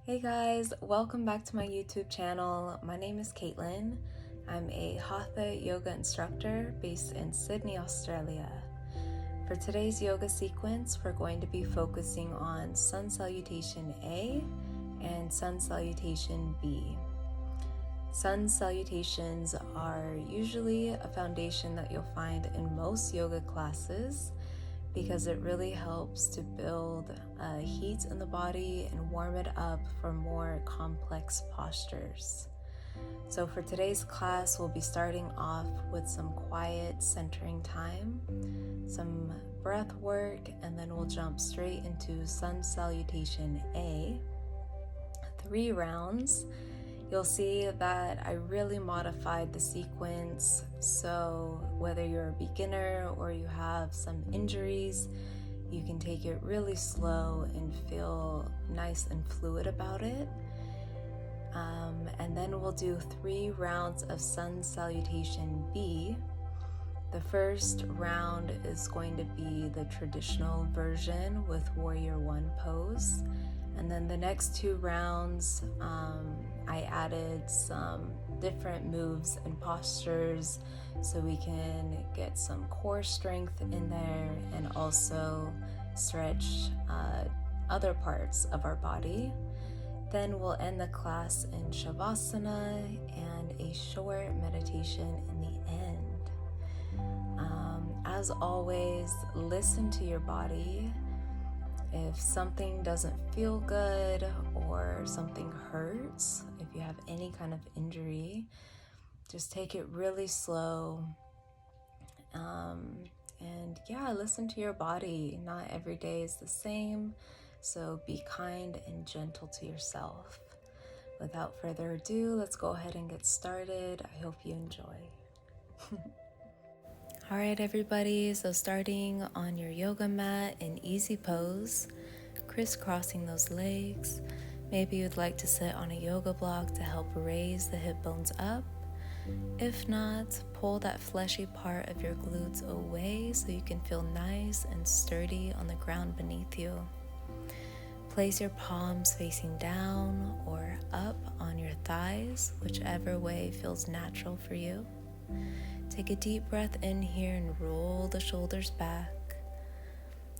Hey guys, welcome back to my YouTube channel. My name is Caitlin. I'm a Hatha yoga instructor based in Sydney, Australia. For today's yoga sequence, we're going to be focusing on Sun Salutation A and Sun Salutation B. Sun salutations are usually a foundation that you'll find in most yoga classes because it really helps to build heat in the body and warm it up for more complex postures. So for today's class, we'll be starting off with some quiet centering time, some breath work, and then we'll jump straight into Sun Salutation A. 3 rounds. You'll see that I really modified the sequence, so whether you're a beginner or you have some injuries, you can take it really slow and feel nice and fluid about it. And then we'll do 3 rounds of Sun Salutation B. The first round is going to be the traditional version with Warrior One pose. And then the next 2 rounds, I added some different moves and postures so we can get some core strength in there and also stretch other parts of our body. Then we'll end the class in Savasana and a short meditation in the end. As always, listen to your body. If something doesn't feel good or something hurts, if you have any kind of injury, just take it really slow. And listen to your body. Not every day is the same, so be kind and gentle to yourself. Without further ado, let's go ahead and get started. I hope you enjoy. All right, everybody, so starting on your yoga mat in easy pose, crisscrossing those legs. Maybe you'd like to sit on a yoga block to help raise the hip bones up. If not, pull that fleshy part of your glutes away so you can feel nice and sturdy on the ground beneath you. Place your palms facing down or up on your thighs, whichever way feels natural for you. Take a deep breath in here and roll the shoulders back.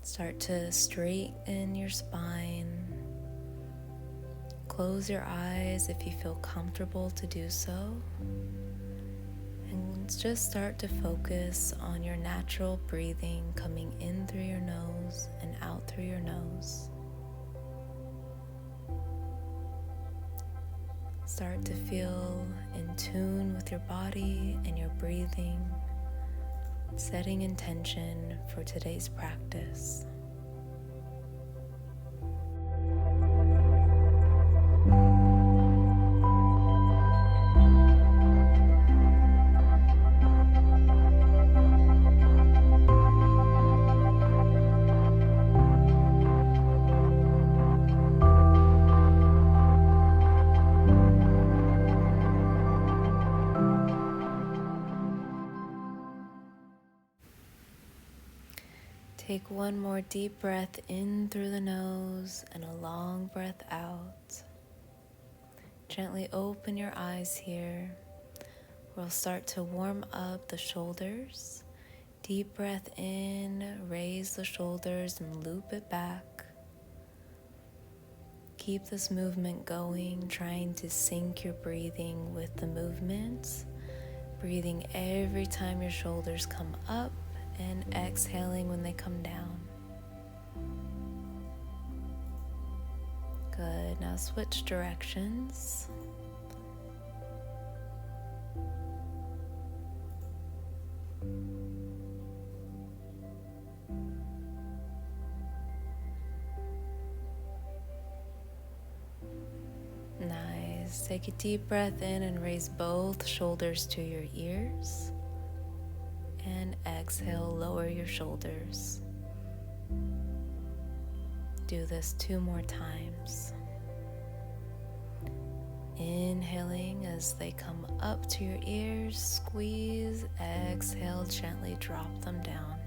Start to straighten your spine. Close your eyes if you feel comfortable to do so. And just start to focus on your natural breathing coming in through your nose and out through your nose. Start to feel in tune with your body and your breathing, setting intention for today's practice. Take one more deep breath in through the nose and a long breath out. Gently open your eyes here. We'll start to warm up the shoulders. Deep breath in, raise the shoulders and loop it back. Keep this movement going, trying to sync your breathing with the movement. Breathing every time your shoulders come up and exhaling when they come down. Good, now switch directions. Nice, take a deep breath in and raise both shoulders to your ears. And exhale, lower your shoulders. Do this 2 more times. Inhaling as they come up to your ears, squeeze, exhale, gently drop them down.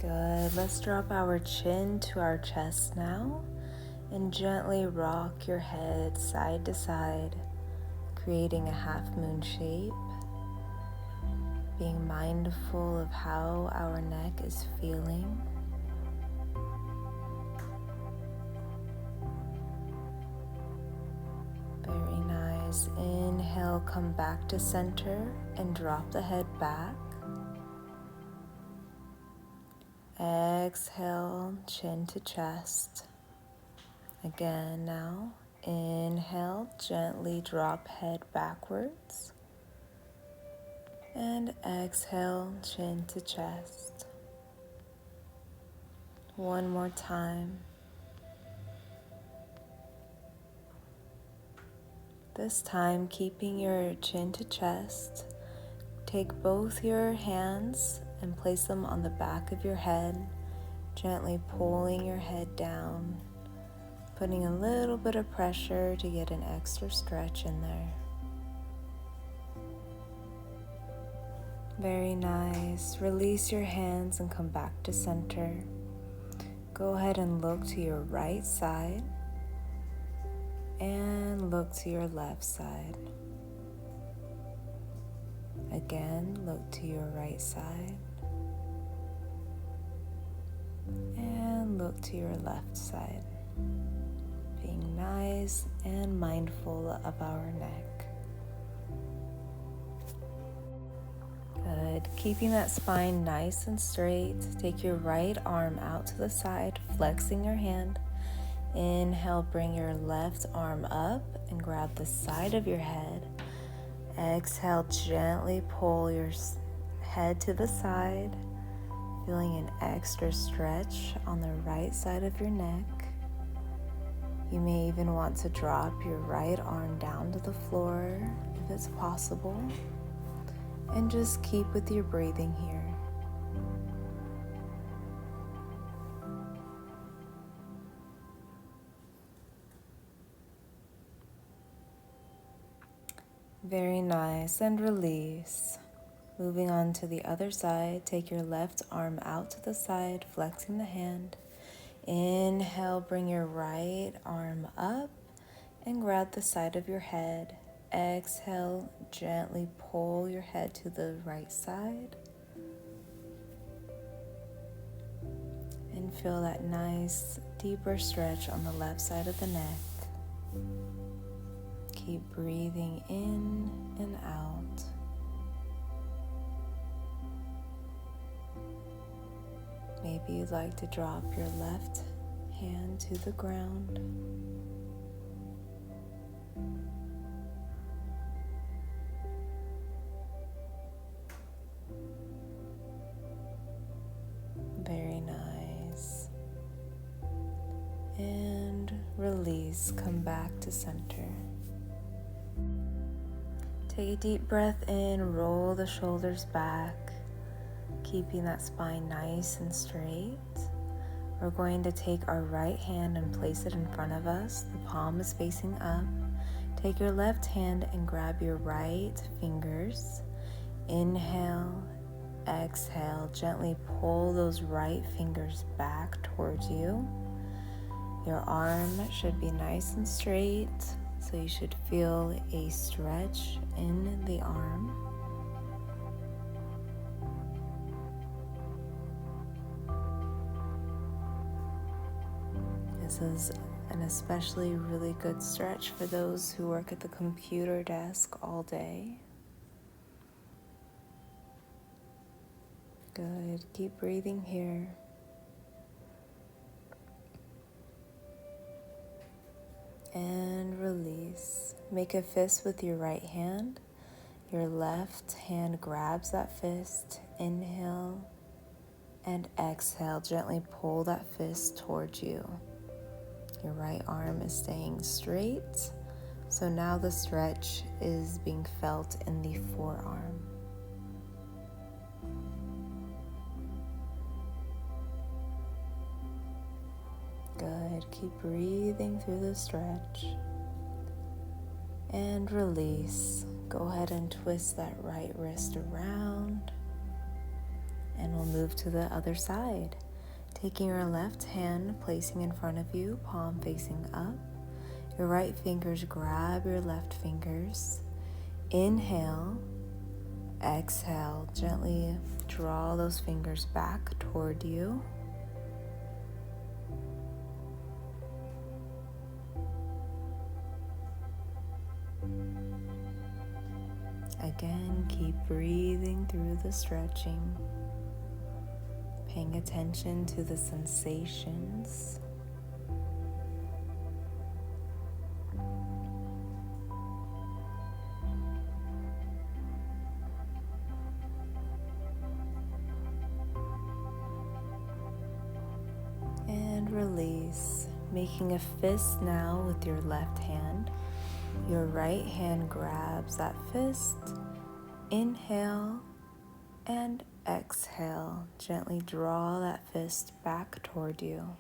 Good, let's drop our chin to our chest now And gently rock your head side to side, creating a half moon shape, being mindful of how our neck is feeling. Very nice. Inhale, come back to center and drop the head back. Exhale, chin to chest. Again now. Inhale, gently drop head backwards. And exhale, chin to chest. One more time. This time, keeping your chin to chest, take both your hands and place them on the back of your head, gently pulling your head down, putting a little bit of pressure to get an extra stretch in there. Very nice. Release your hands and come back to center. Go ahead and look to your right side and look to your left side. Again, look to your right side and look to your left side. Being nice and mindful of our neck. Good. Keeping that spine nice and straight. Take your right arm out to the side, flexing your hand. Inhale, bring your left arm up and grab the side of your head. Exhale, gently pull your head to the side, feeling an extra stretch on the right side of your neck. You may even want to drop your right arm down to the floor if it's possible, and just keep with your breathing here. Very nice, and release. Moving on to the other side, take your left arm out to the side, flexing the hand. Inhale, bring your right arm up and grab the side of your head. Exhale, gently pull your head to the right side. And feel that nice, deeper stretch on the left side of the neck. Keep breathing in and out. Maybe you'd like to drop your left hand to the ground. Very nice. And release, come back to center. Take a deep breath in, roll the shoulders back, keeping that spine nice and straight. We're going to take our right hand and place it in front of us. The palm is facing up. Take your left hand and grab your right fingers. Inhale, exhale, gently pull those right fingers back towards you. Your arm should be nice and straight, so you should feel a stretch in the arm. This is an especially really good stretch for those who work at the computer desk all day. Good. Keep breathing here. And release. Make a fist with your right hand. Your left hand grabs that fist. Inhale and exhale. Gently pull that fist towards you. Your right arm is staying straight. So now the stretch is being felt in the forearm. Good. Keep breathing through the stretch. And release. Go ahead and twist that right wrist around. And we'll move to the other side. Taking your left hand, placing in front of you, palm facing up. Your right fingers grab your left fingers. Inhale, exhale, gently draw those fingers back toward you. Again, keep breathing through the stretching, paying attention to the sensations. And release, making a fist now with your left hand. Your right hand grabs that fist. Inhale and exhale. Gently draw that fist back toward you.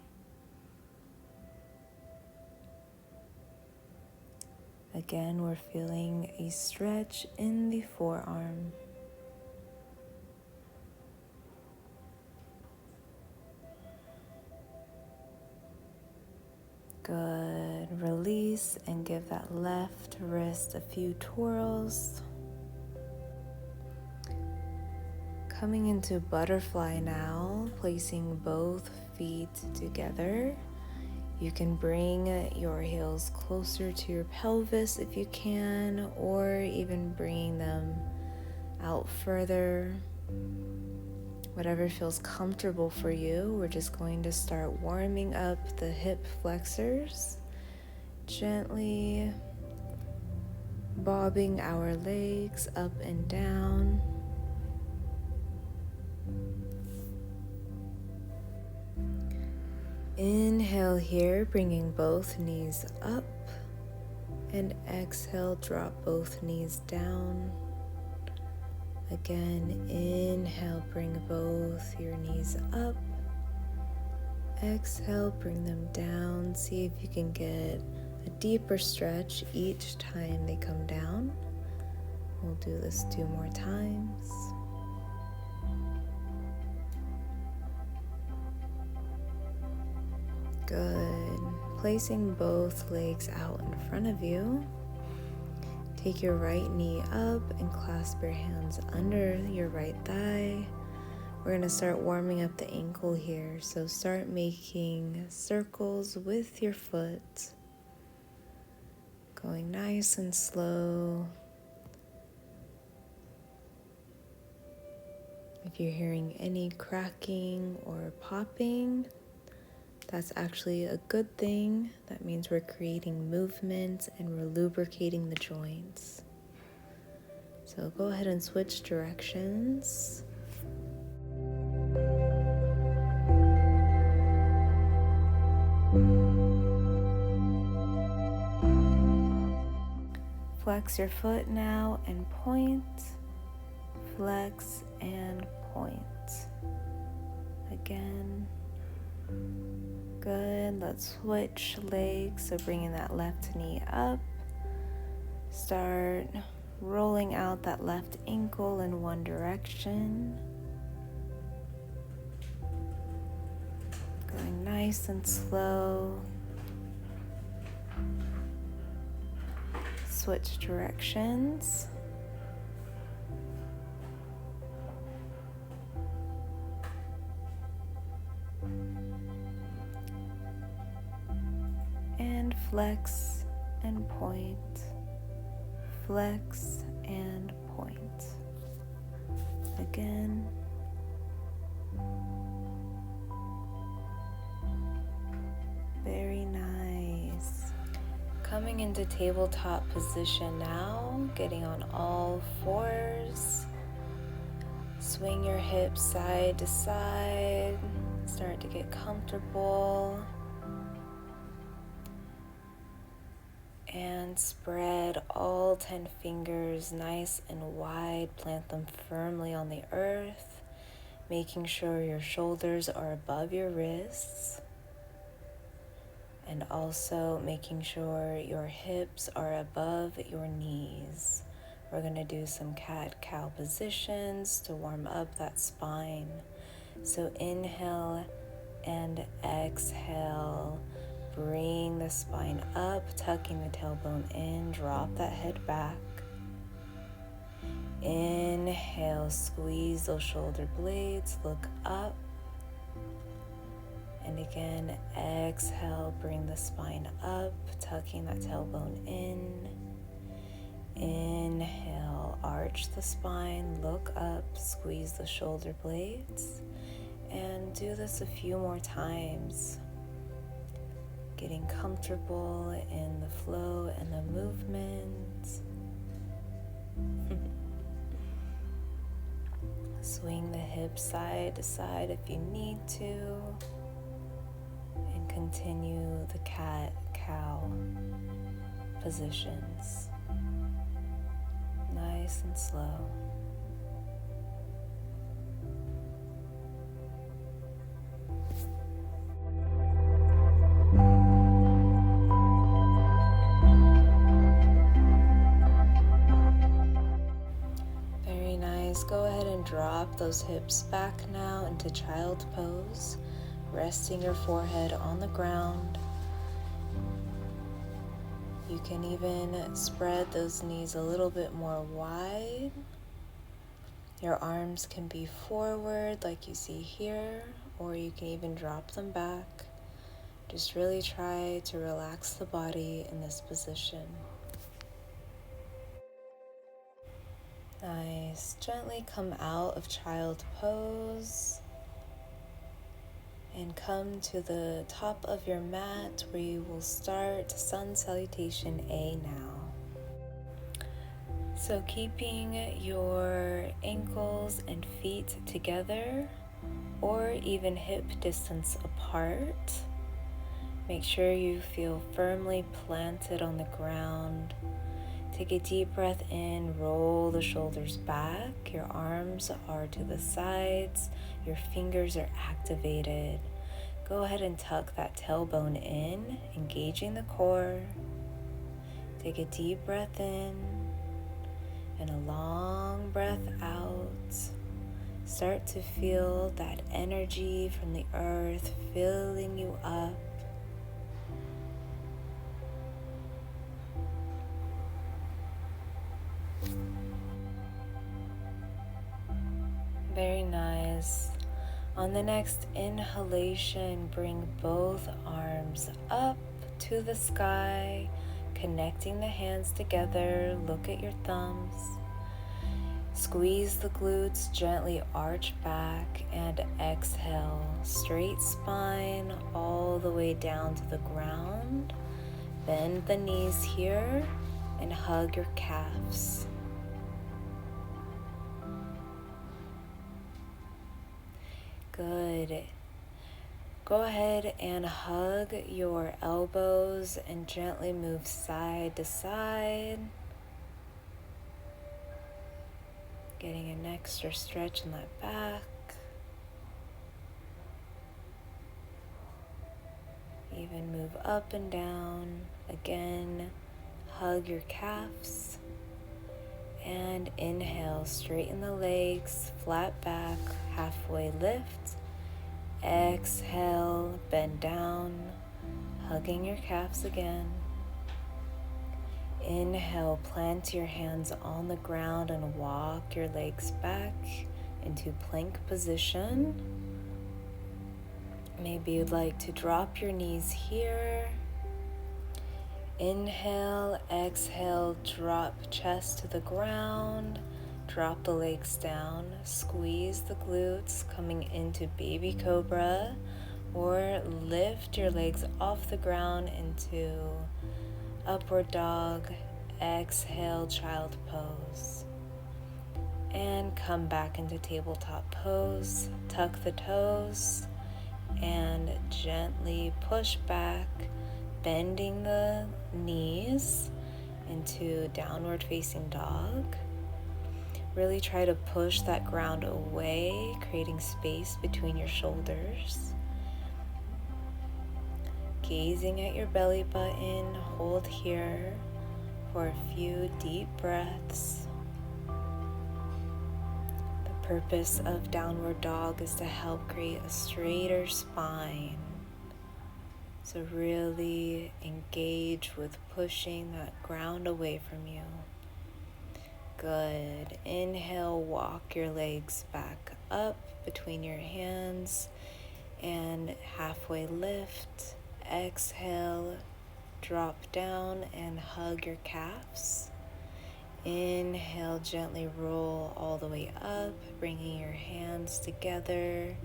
Again, we're feeling a stretch in the forearm. Good. Release and give that left wrist a few twirls. Coming into butterfly now, placing both feet together. You can bring your heels closer to your pelvis if you can, or even bringing them out further. Whatever feels comfortable for you. We're just going to start warming up the hip flexors, gently bobbing our legs up and down. Inhale here, bringing both knees up, and exhale, drop both knees down. Again, inhale, bring both your knees up. Exhale, bring them down. See if you can get a deeper stretch each time they come down. We'll do this 2 more times. Good. Placing both legs out in front of you. Take your right knee up and clasp your hands under your right thigh. We're going to start warming up the ankle here. So start making circles with your foot. Going nice and slow. If you're hearing any cracking or popping, that's actually a good thing. That means we're creating movement and we're lubricating the joints. So go ahead and switch directions. Flex your foot now and point. Flex and point. Again. Good. Let's switch legs. So bringing that left knee up. Start rolling out that left ankle in one direction. Going nice and slow. Switch directions. And flex and point, flex and point. Again. Very nice. Coming into tabletop position now, getting on all fours. Swing your hips side to side. Start to get comfortable. And spread all 10 fingers nice and wide. Plant them firmly on the earth, making sure your shoulders are above your wrists. And also making sure your hips are above your knees. We're going to do some cat-cow positions to warm up that spine. So inhale and exhale. Bring the spine up, tucking the tailbone in, drop that head back. Inhale, squeeze those shoulder blades, look up. And again, exhale, bring the spine up, tucking that tailbone in. Inhale, arch the spine, look up, squeeze the shoulder blades. And do this a few more times. Getting comfortable in the flow and the movement. Swing the hips side to side if you need to. And continue the cat-cow positions. Nice and slow. Go ahead and drop those hips back now into child pose, resting your forehead on the ground. You can even spread those knees a little bit more wide. Your arms can be forward like you see here, or you can even drop them back. Just really try to relax the body in this position. Nice. Gently come out of child pose and come to the top of your mat where you will start Sun Salutation A now. So keeping your ankles and feet together or even hip distance apart, make sure you feel firmly planted on the ground. Take a deep breath in, roll the shoulders back, your arms are to the sides, your fingers are activated. Go ahead and tuck that tailbone in, engaging the core. Take a deep breath in and a long breath out. Start to feel that energy from the earth filling you up. Very nice. On the next inhalation, bring both arms up to the sky, connecting the hands together. Look at your thumbs. Squeeze the glutes, gently arch back, and exhale. Straight spine all the way down to the ground. Bend the knees here and hug your calves. Good. Go ahead and hug your elbows and gently move side to side. Getting an extra stretch in that back. Even move up and down. Again, hug your calves. And inhale, straighten the legs, flat back, halfway lift. Exhale, bend down, hugging your calves again. Inhale, plant your hands on the ground and walk your legs back into plank position. Maybe you'd like to drop your knees here. Inhale, exhale, drop chest to the ground, drop the legs down, squeeze the glutes coming into baby cobra, or lift your legs off the ground into upward dog. Exhale, child pose. And come back into tabletop pose, tuck the toes, and gently push back, bending the knees into downward facing dog. Really try to push that ground away, creating space between your shoulders. Gazing at your belly button, hold here for a few deep breaths. The purpose of downward dog is to help create a straighter spine. So really engage with pushing that ground away from you. Good. Inhale, walk your legs back up between your hands and halfway lift. Exhale, drop down and hug your calves. Inhale, gently roll all the way up, bringing your hands together.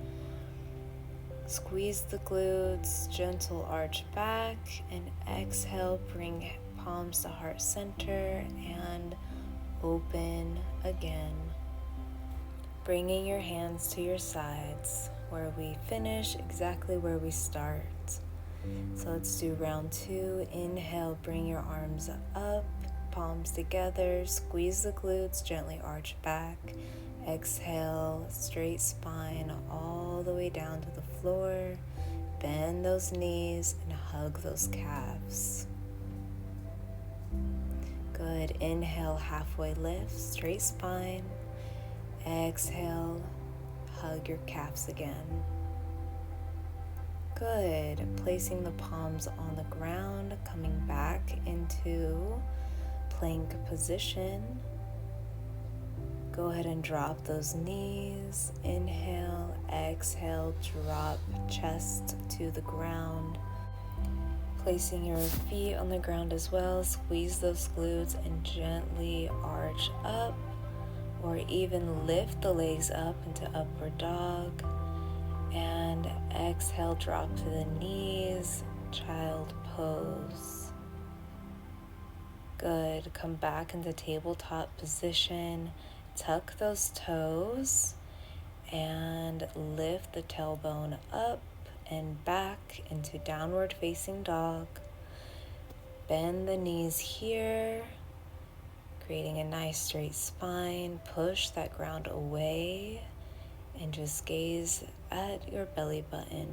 Squeeze the glutes, gentle arch back, and exhale, bring palms to heart center and open again. Bringing your hands to your sides where we finish exactly where we start. So let's do round 2. Inhale, bring your arms up, palms together, squeeze the glutes, gently arch back. Exhale, straight spine all the way down to the floor. Bend those knees and hug those calves. Good. Inhale, halfway lift, straight spine. Exhale, hug your calves again. Good. Placing the palms on the ground, coming back into plank position. Go ahead and drop those knees. Inhale, exhale, drop chest to the ground. Placing your feet on the ground as well. Squeeze those glutes and gently arch up, or even lift the legs up into upward dog. And exhale, drop to the knees, child pose. Good. Come back into tabletop position. Tuck those toes and lift the tailbone up and back into downward facing dog. Bend the knees here, creating a nice straight spine. Push that ground away and just gaze at your belly button.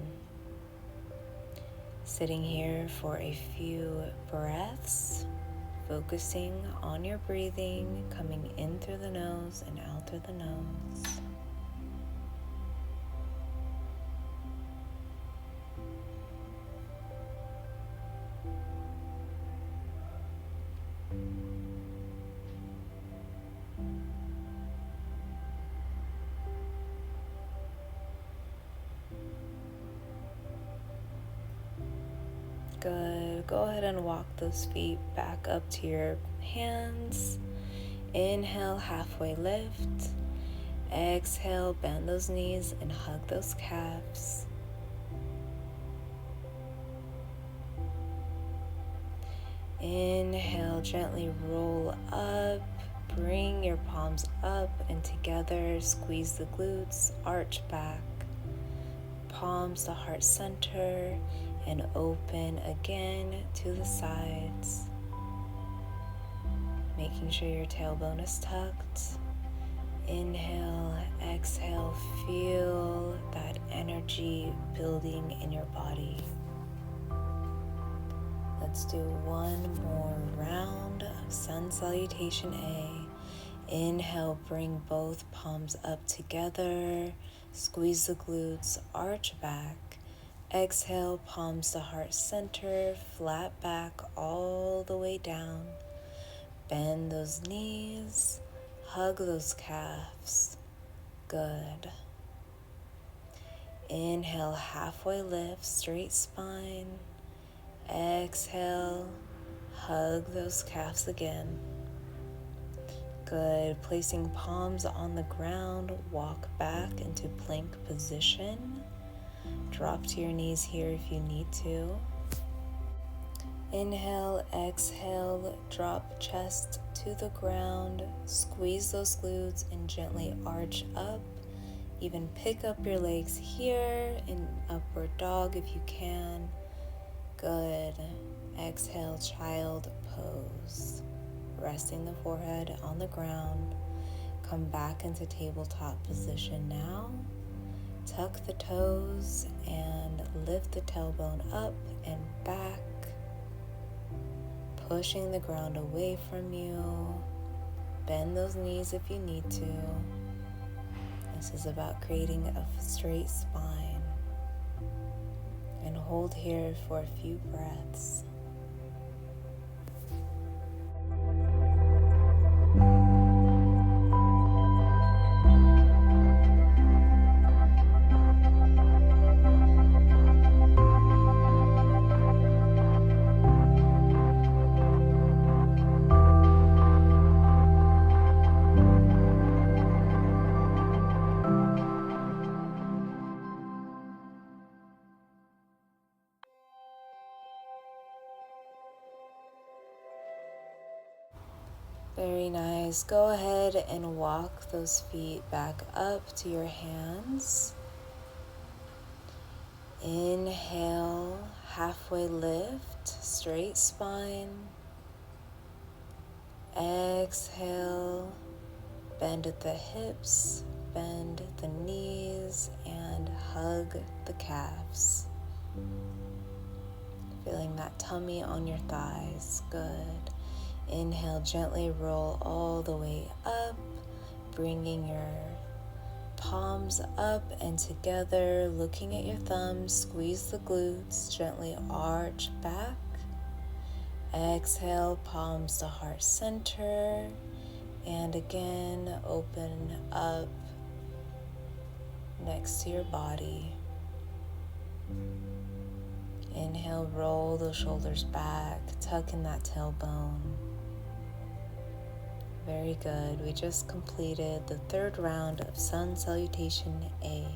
Sitting here for a few breaths. Focusing on your breathing, coming in through the nose and out through the nose. Good. Go ahead and walk those feet back up to your hands. Inhale, halfway lift. Exhale, bend those knees and hug those calves. Inhale, gently roll up. Bring your palms up and together. Squeeze the glutes, arch back. Palms to heart center. And open again to the sides. Making sure your tailbone is tucked. Inhale, exhale, feel that energy building in your body. Let's do one more round of Sun Salutation A. Inhale, bring both palms up together. Squeeze the glutes, arch back. Exhale, palms to heart center, flat back all the way down. Bend those knees, hug those calves. Good. Inhale, halfway lift, straight spine. Exhale, hug those calves again. Good. Placing palms on the ground, walk back into plank position. Drop to your knees here if you need to. Inhale, exhale, drop chest to the ground. Squeeze those glutes and gently arch up. Even pick up your legs here in upward dog if you can. Good. Exhale, child pose. Resting the forehead on the ground. Come back into tabletop position now. Tuck the toes and lift the tailbone up and back. Pushing the ground away from you. Bend those knees if you need to. This is about creating a straight spine. And hold here for a few breaths. Very nice. Go ahead and walk those feet back up to your hands. Inhale, halfway lift, straight spine. Exhale, bend at the hips, bend the knees, and hug the calves. Feeling that tummy on your thighs. Good. Inhale, gently roll all the way up, bringing your palms up and together, looking at your thumbs, squeeze the glutes, gently arch back. Exhale, palms to heart center, and again, open up next to your body. Inhale, roll the shoulders back, tuck in that tailbone. Very good. We just completed the third round of Sun Salutation A.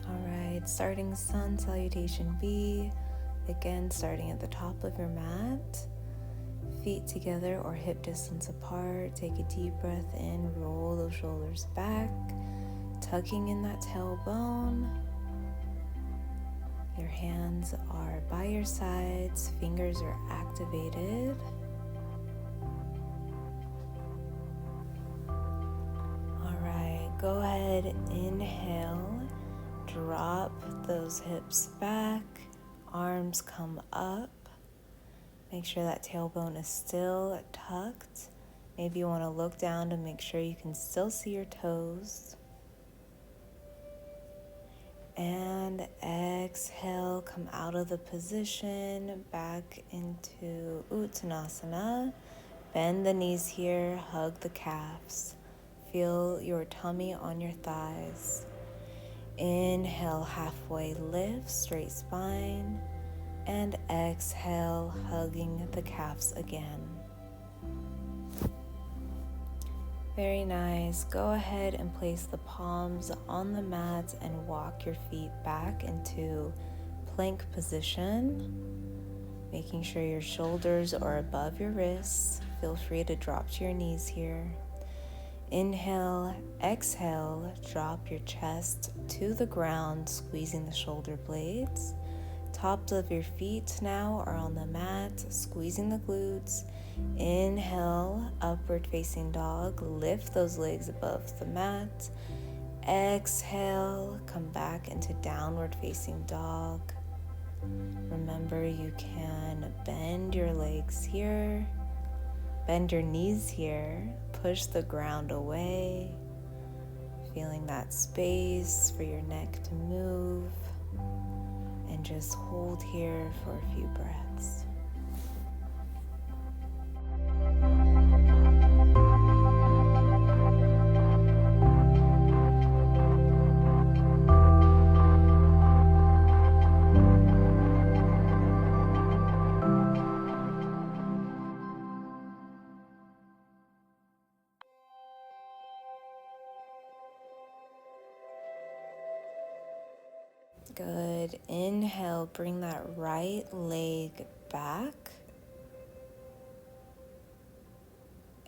Alright, starting Sun Salutation B. Again, starting at the top of your mat. Feet together or hip distance apart. Take a deep breath in, roll those shoulders back, tucking in that tailbone. Your hands are by your sides, fingers are activated. Go ahead, inhale, drop those hips back, arms come up. Make sure that tailbone is still tucked. Maybe you want to look down to make sure you can still see your toes. And exhale, come out of the position, back into Uttanasana. Bend the knees here, hug the calves. Feel your tummy on your thighs. Inhale, halfway lift, straight spine. And exhale, hugging the calves again. Very nice. Go ahead and place the palms on the mat and walk your feet back into plank position. Making sure your shoulders are above your wrists. Feel free to drop to your knees here. Inhale, exhale, drop your chest to the ground, squeezing the shoulder blades. Tops of your feet now are on the mat, squeezing the glutes. Inhale, upward facing dog, lift those legs above the mat. Exhale, come back into downward facing dog. Remember, you can bend your legs here. Bend your knees here, push the ground away, feeling that space for your neck to move, and just hold here for a few breaths. Good. Inhale, bring that right leg back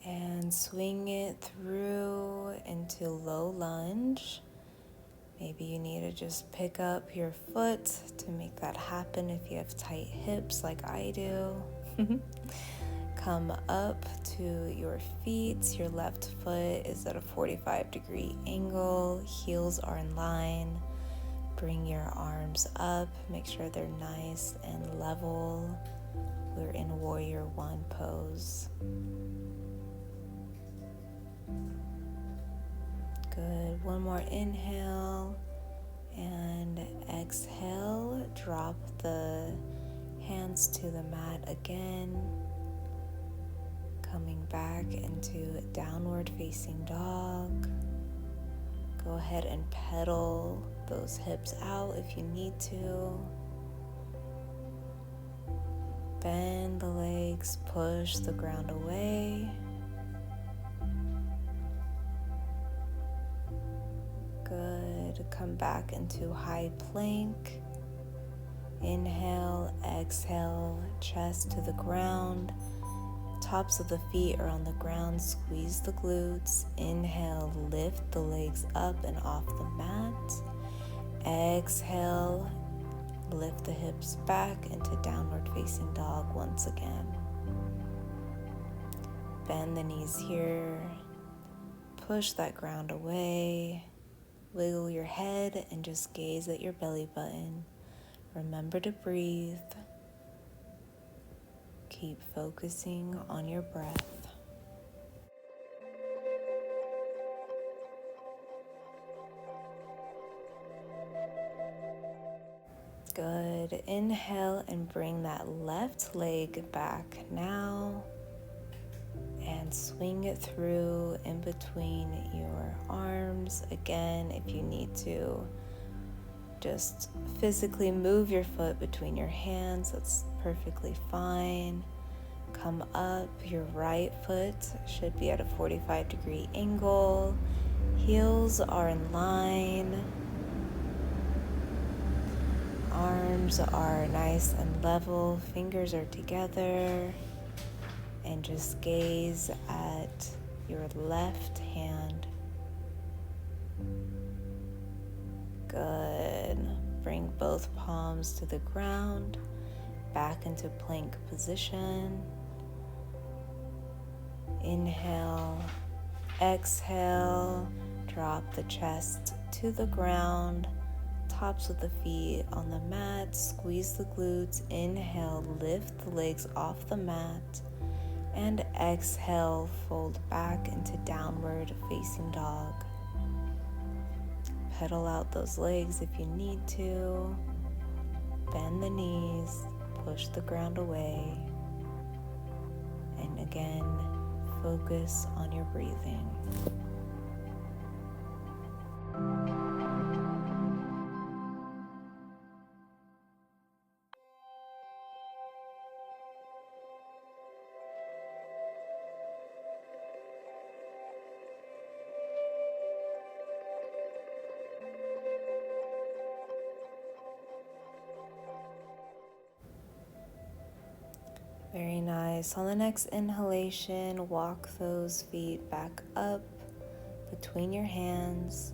and swing it through into low lunge. Maybe you need to just pick up your foot to make that happen if you have tight hips like I do. Come up to your feet. Your left foot is at a 45-degree angle. Heels are in line. Bring your arms up, make sure they're nice and level. We're in Warrior One pose. Good. One more inhale and exhale. Drop the hands to the mat again. Coming back into downward facing dog. Go ahead and pedal those hips out if you need to. Bend the legs, push the ground away. Good. Come back into high plank. Inhale, exhale, chest to the ground. Tops of the feet are on the ground. Squeeze the glutes. Inhale, lift the legs up and off the mat. Exhale, lift the hips back into downward facing dog once again. Bend the knees here. Push that ground away. Wiggle your head and just gaze at your belly button. Remember to breathe. Keep focusing on your breath. Good. Inhale and bring that left leg back now. And swing it through in between your arms. Again, if you need to, just physically move your foot between your hands. That's perfectly fine. Come up. Your right foot should be at a 45-degree angle. Heels are in line. Arms are nice and level. Fingers are together. And just gaze at your left hand. Good. Bring both palms to the ground, back into plank position. Inhale, exhale, drop the chest to the ground, tops of the feet on the mat, squeeze the glutes. Inhale, lift the legs off the mat. And exhale, fold back into downward facing dog. Pedal out those legs if you need to. Bend the knees, push the ground away. And again, focus on your breathing. Very nice. On the next inhalation, walk those feet back up between your hands.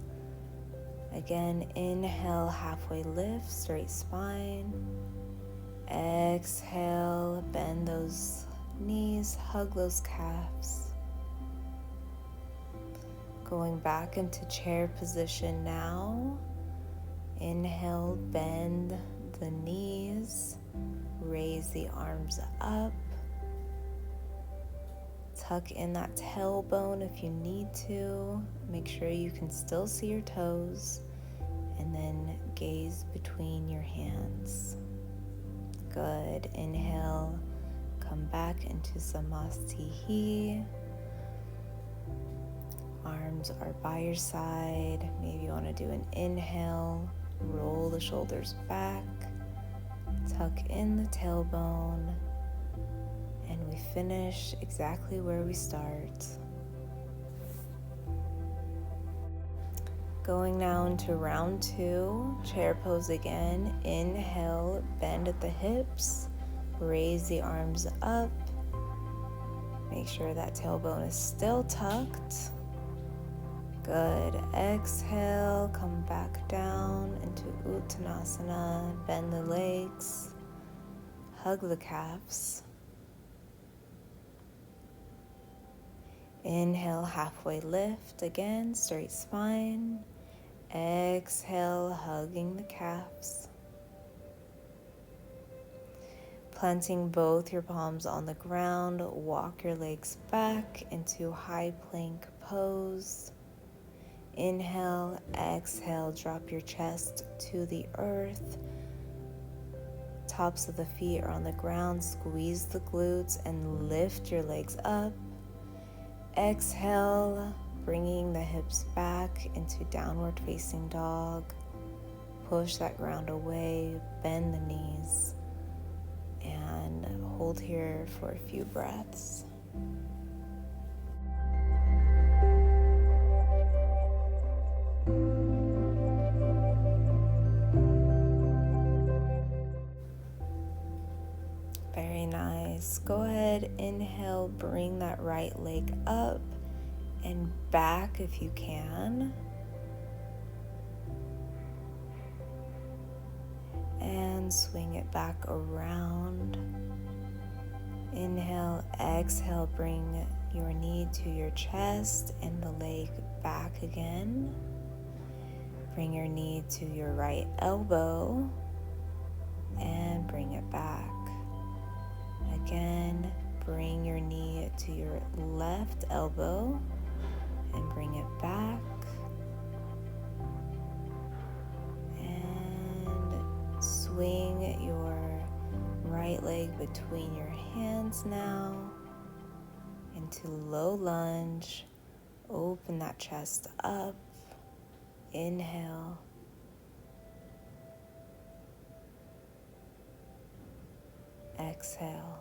Again, inhale, halfway lift, straight spine. Exhale, bend those knees, hug those calves. Going back into chair position now. Inhale, bend the knees. Raise the arms up. Tuck in that tailbone if you need to. Make sure you can still see your toes. And then gaze between your hands. Good. Inhale. Come back into Samasthihi. Arms are by your side. Maybe you want to do an inhale. Roll the shoulders back. Tuck in the tailbone, and we finish exactly where we start. Going now into round 2, chair pose again. Inhale, bend at the hips, raise the arms up. Make sure that tailbone is still tucked. Good. Exhale, come back down into Uttanasana. Bend the legs, hug the calves. Inhale, halfway lift again, straight spine. Exhale, hugging the calves. Planting both your palms on the ground, walk your legs back into high plank pose. Inhale, exhale, drop your chest to the earth. Tops of the feet are on the ground. Squeeze the glutes and lift your legs up. Exhale, bringing the hips back into downward facing dog. Push that ground away, bend the knees, and hold here for a few breaths. Very nice. Go ahead, inhale, bring that right leg up and back if you can. And swing it back around. Inhale, exhale, bring your knee to your chest and the leg back again. Bring your knee to your right elbow and bring it back. Again, bring your knee to your left elbow and bring it back. And swing your right leg between your hands now into low lunge. Open that chest up. Inhale. Exhale.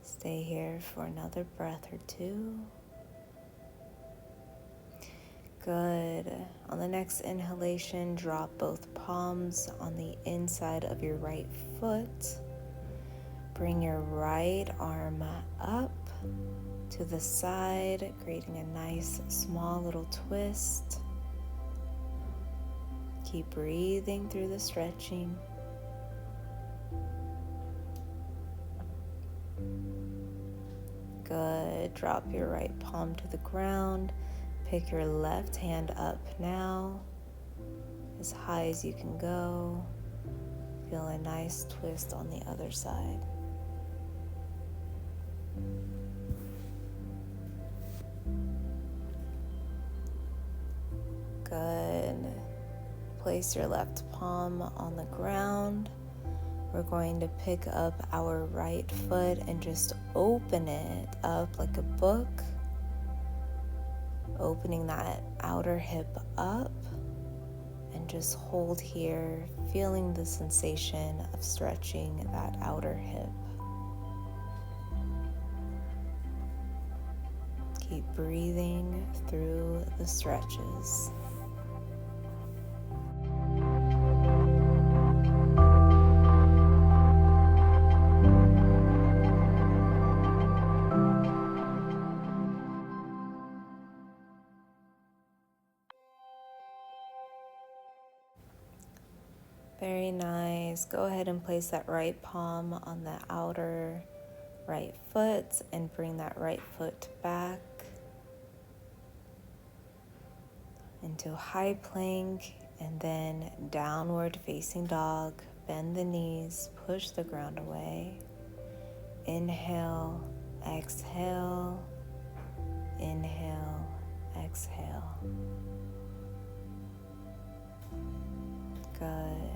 Stay here for another breath or two. Good. On the next inhalation, drop both palms on the inside of your right foot. Bring your right arm up to the side, creating a nice small little twist. Keep breathing through the stretching. Good. Drop your right palm to the ground. Pick your left hand up now, as high as you can go. Feel a nice twist on the other side. Good. Place your left palm on the ground. We're going to pick up our right foot and just open it up like a book. Opening that outer hip up and just hold here, feeling the sensation of stretching that outer hip. Keep breathing through the stretches. Very nice. Go ahead and place that right palm on the outer right foot and bring that right foot back into high plank and then downward facing dog. Bend the knees, push the ground away. Inhale, exhale, inhale, exhale. Good.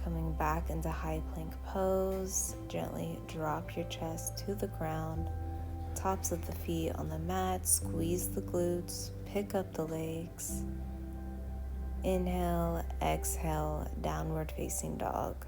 Coming back into high plank pose, gently drop your chest to the ground, tops of the feet on the mat, squeeze the glutes, pick up the legs. Inhale, exhale, downward facing dog.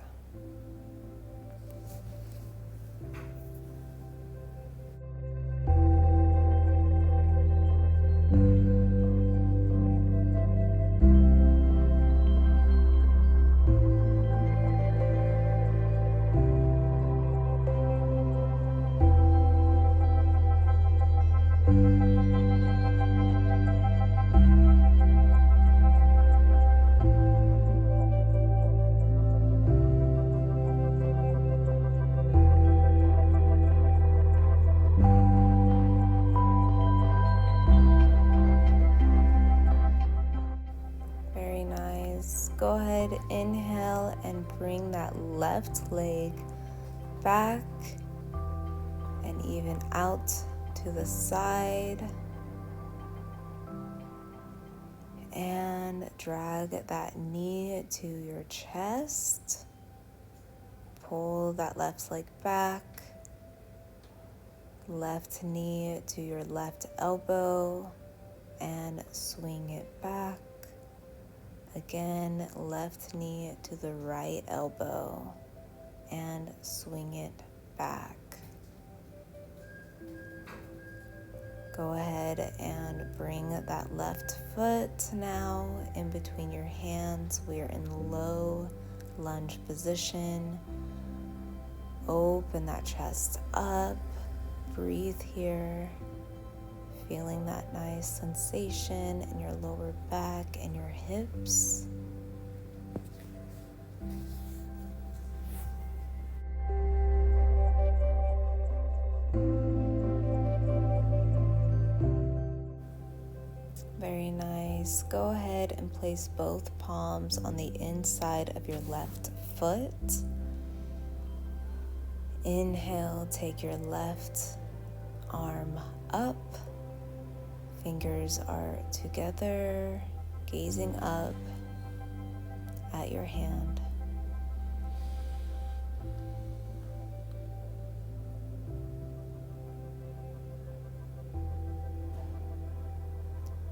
Go ahead, inhale and bring that left leg back and even out to the side. And drag that knee to your chest. Pull that left leg back. Left knee to your left elbow and swing it back. Again, left knee to the right elbow and swing it back. Go ahead and bring that left foot now in between your hands. We are in low lunge position. Open that chest up. Breathe here. Feeling that nice sensation in your lower back and your hips. Very nice. Go ahead and place both palms on the inside of your left foot. Inhale, take your left arm up. Fingers are together, gazing up at your hand.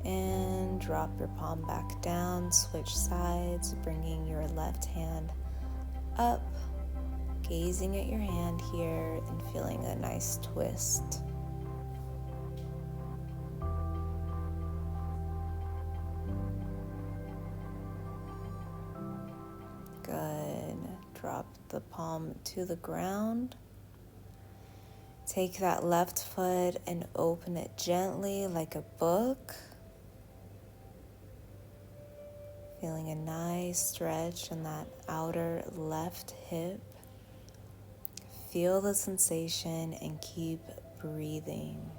And drop your palm back down, switch sides, bringing your left hand up, gazing at your hand here and feeling a nice twist. Good. Drop the palm to the ground. Take that left foot and open it gently like a book. Feeling a nice stretch in that outer left hip. Feel the sensation and keep breathing.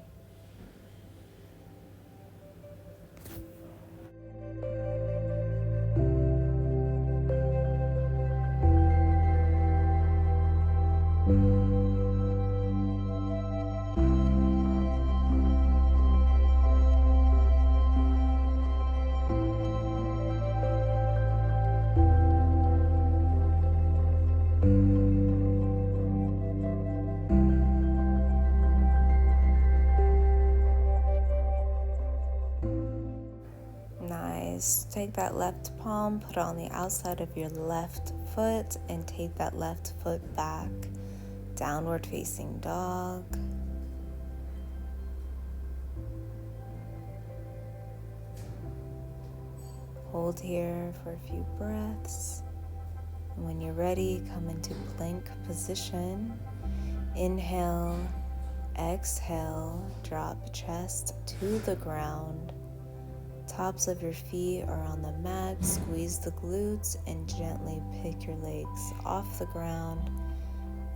Take that left palm, put it on the outside of your left foot, and take that left foot back. Downward facing dog. Hold here for a few breaths. And when you're ready, come into plank position. Inhale, exhale, drop chest to the ground. Tops of your feet are on the mat. Squeeze the glutes and gently pick your legs off the ground.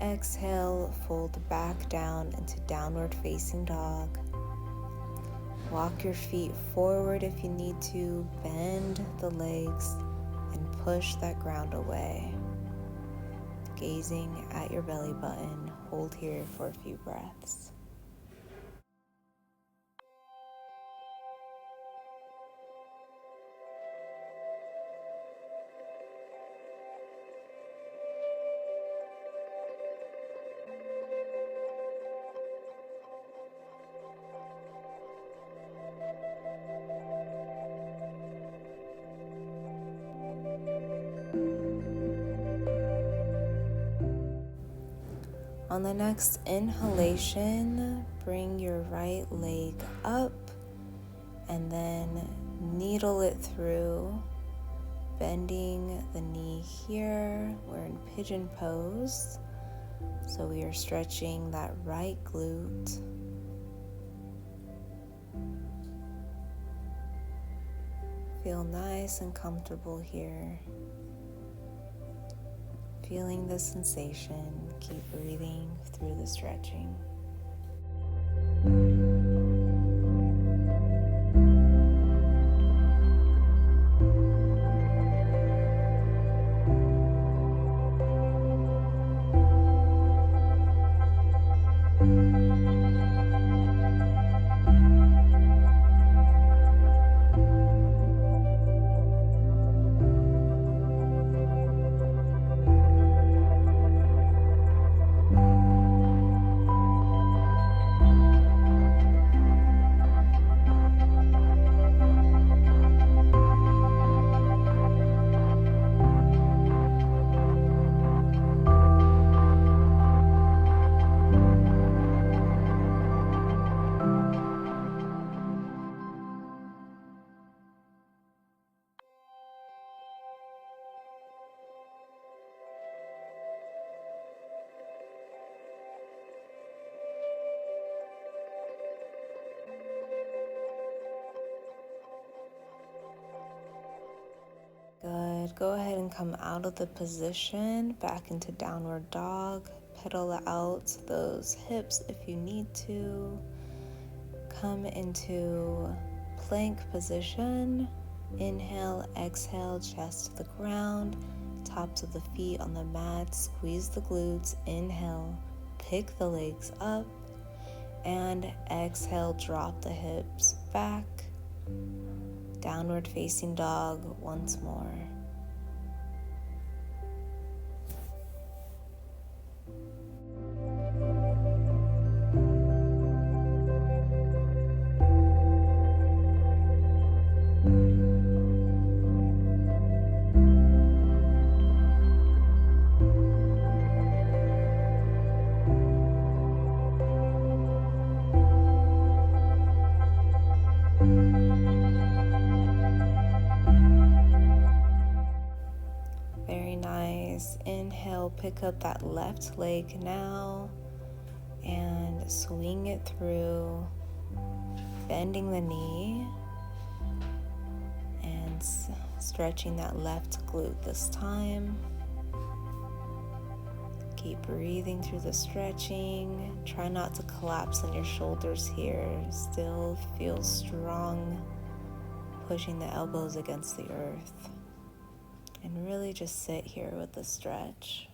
Exhale, fold back down into downward facing dog. Walk your feet forward if you need to. Bend the legs and push that ground away. Gazing at your belly button. Hold here for a few breaths. On the next inhalation, bring your right leg up and then needle it through, bending the knee here. We're in pigeon pose, so we are stretching that right glute. Feel nice and comfortable here. Feeling the sensation, keep breathing through the stretching. go ahead and come out of the position, back into downward dog. Pedal out those hips if you need to. Come into plank position. Inhale, exhale, chest to the ground, tops of the feet on the mat, squeeze the glutes. Inhale, pick the legs up, and exhale, drop the hips back. Downward facing dog once more. Inhale, pick up that left leg now and swing it through, bending the knee and stretching that left glute this time. Keep breathing through the stretching. Try not to collapse on your shoulders here. Still feel strong, pushing the elbows against the earth. And really just sit here with the stretch,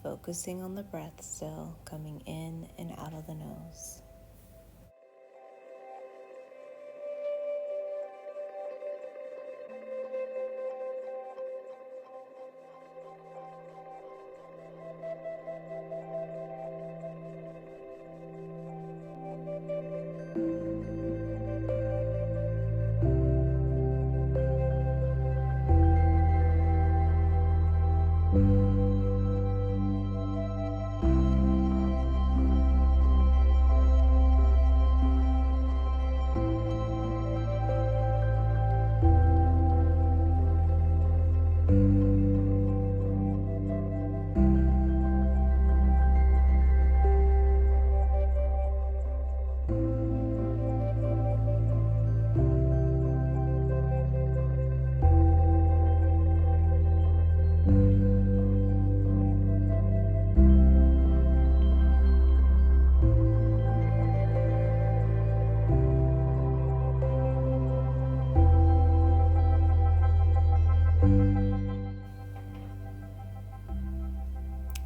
focusing on the breath still, coming in and out of the nose.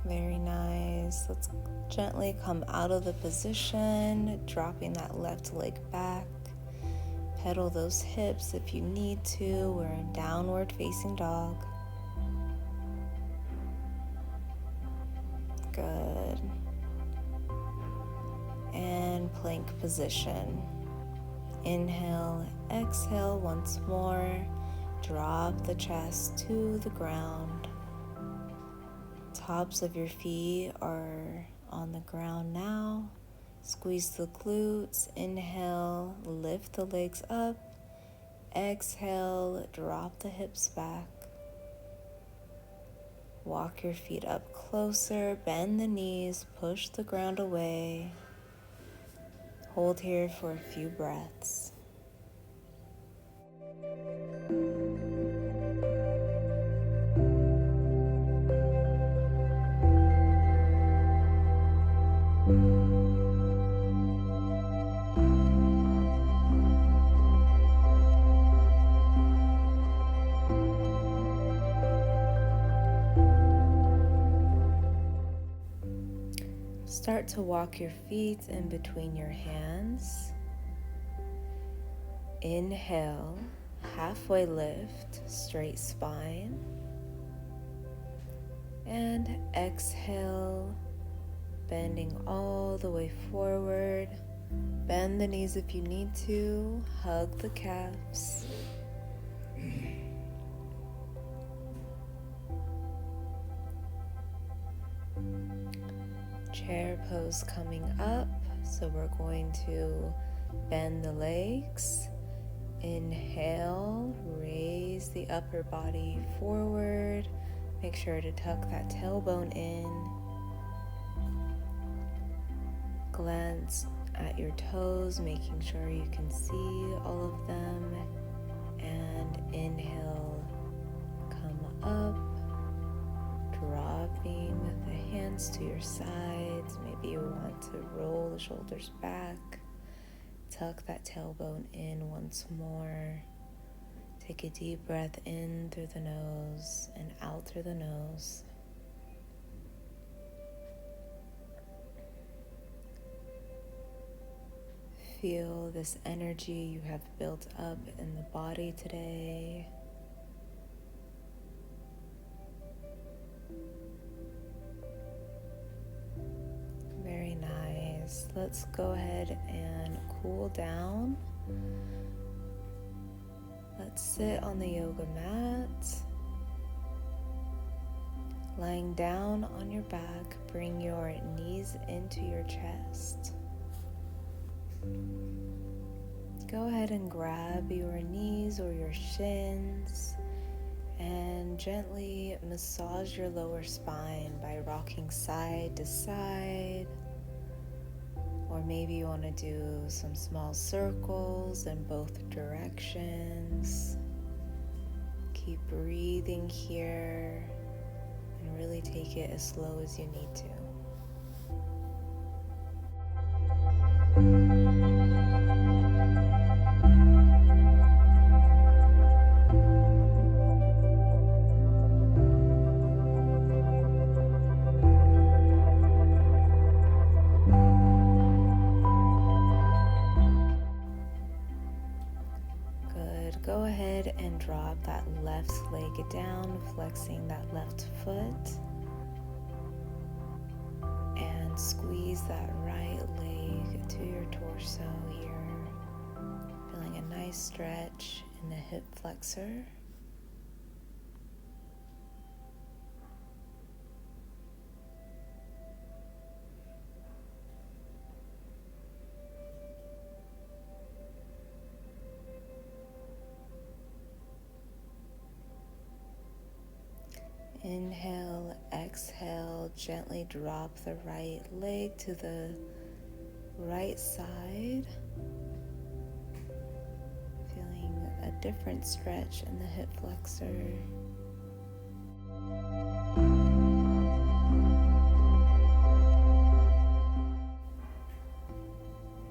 Very nice. Let's gently come out of the position, dropping that left leg back. Pedal those hips if you need to. We're in downward facing dog. Good. And plank position. Inhale, exhale once more. Drop the chest to the ground. Tops of your feet are on the ground now. Squeeze the glutes. Inhale, lift the legs up. Exhale, drop the hips back. Walk your feet up closer, bend the knees, push the ground away. Hold here for a few breaths. Start to walk your feet in between your hands. Inhale, halfway lift, straight spine. And exhale, bending all the way forward. Bend the knees if you need to. Hug the calves. Chair pose coming up, so we're going to bend the legs. Inhale, raise the upper body forward. Make sure to tuck that tailbone in. Glance at your toes, making sure you can see all of them. And inhale, come up, dropping the hands to your sides. Maybe you want to roll the shoulders back, tuck that tailbone in once more. Take a deep breath in through the nose and out through the nose. Feel this energy you have built up in the body today. Very nice. Let's go ahead and cool down. Let's sit on the yoga mat. Lying down on your back, bring your knees into your chest. Go ahead and grab your knees or your shins and gently massage your lower spine by rocking side to side. Or maybe you want to do some small circles in both directions. Keep breathing here and really take it as slow as you need to. Go ahead and drop that left leg down, flexing that left foot. And squeeze that right leg to your torso here. Feeling a nice stretch in the hip flexor. Inhale, exhale, gently drop the right leg to the right side. Feeling a different stretch in the hip flexor.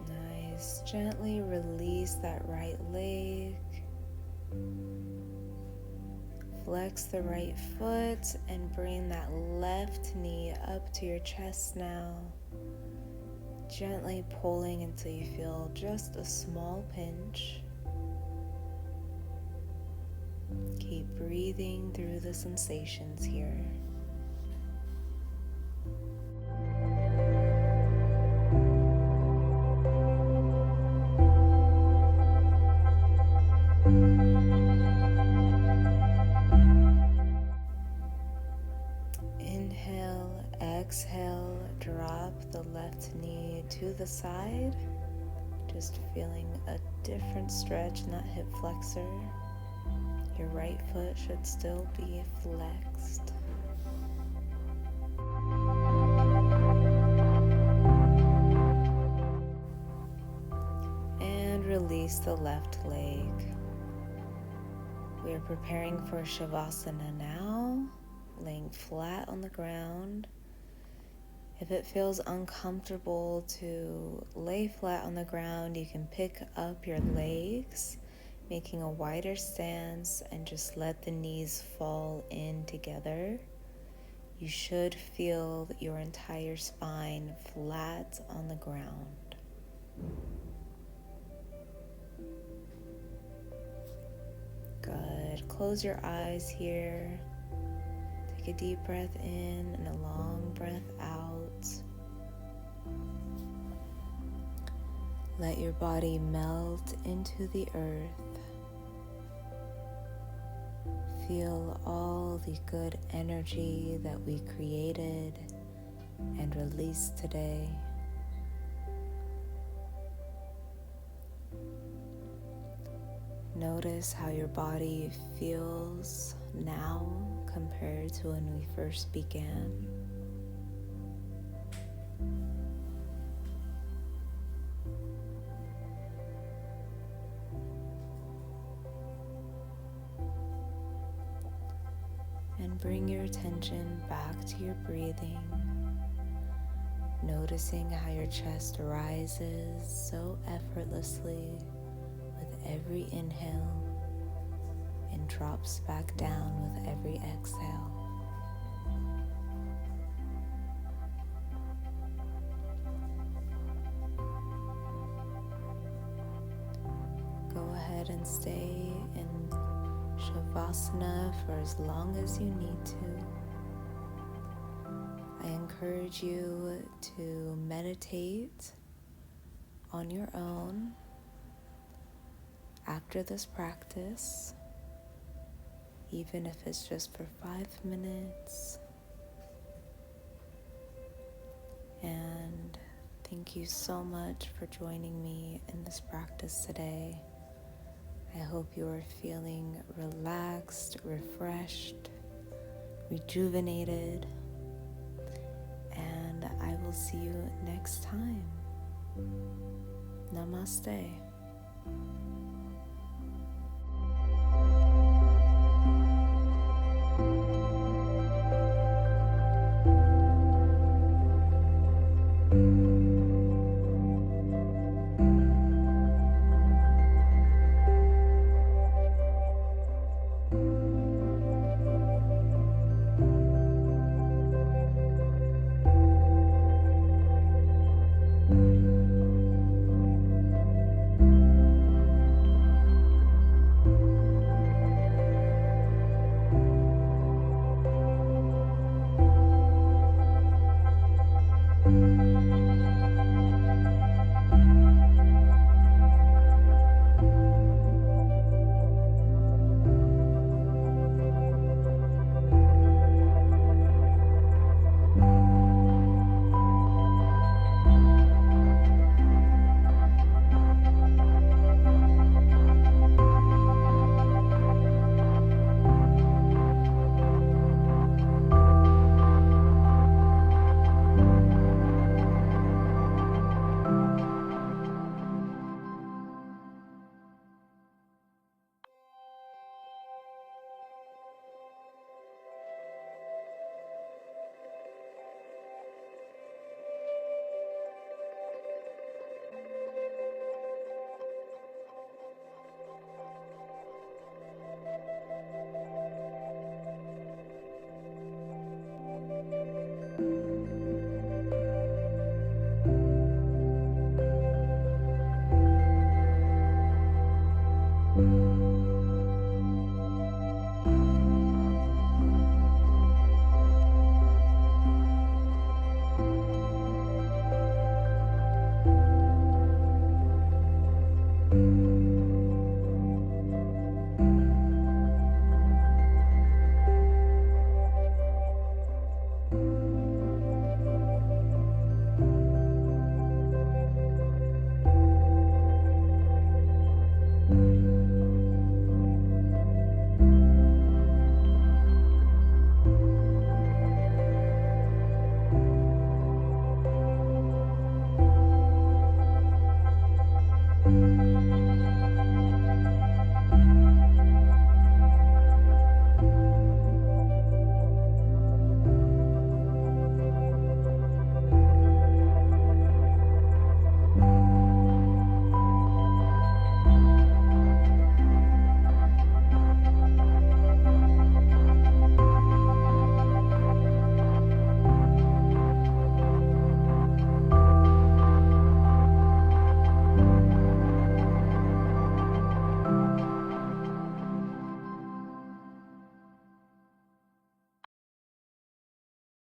Nice. Gently release that right leg. Flex the right foot and bring that left knee up to your chest now. Gently pulling until you feel just a small pinch. Keep breathing through the sensations here. Exhale, drop the left knee to the side, just feeling a different stretch in that hip flexor. Your right foot should still be flexed. And release the left leg. We are preparing for Savasana now, laying flat on the ground. If it feels uncomfortable to lay flat on the ground, you can pick up your legs, making a wider stance, and just let the knees fall in together. You should feel your entire spine flat on the ground. Good. Close your eyes here. Take a deep breath in and a long breath out. Let your body melt into the earth. Feel all the good energy that we created and released today. Notice how your body feels now compared to when we first began. bring your attention back to your breathing, noticing how your chest rises so effortlessly with every inhale and drops back down with every exhale. Go ahead and stay in Savasana for as long as you need to. I encourage you to meditate on your own after this practice, even if it's just for 5 minutes. And thank you so much for joining me in this practice today. I hope you are feeling relaxed, refreshed, rejuvenated, and I will see you next time. Namaste.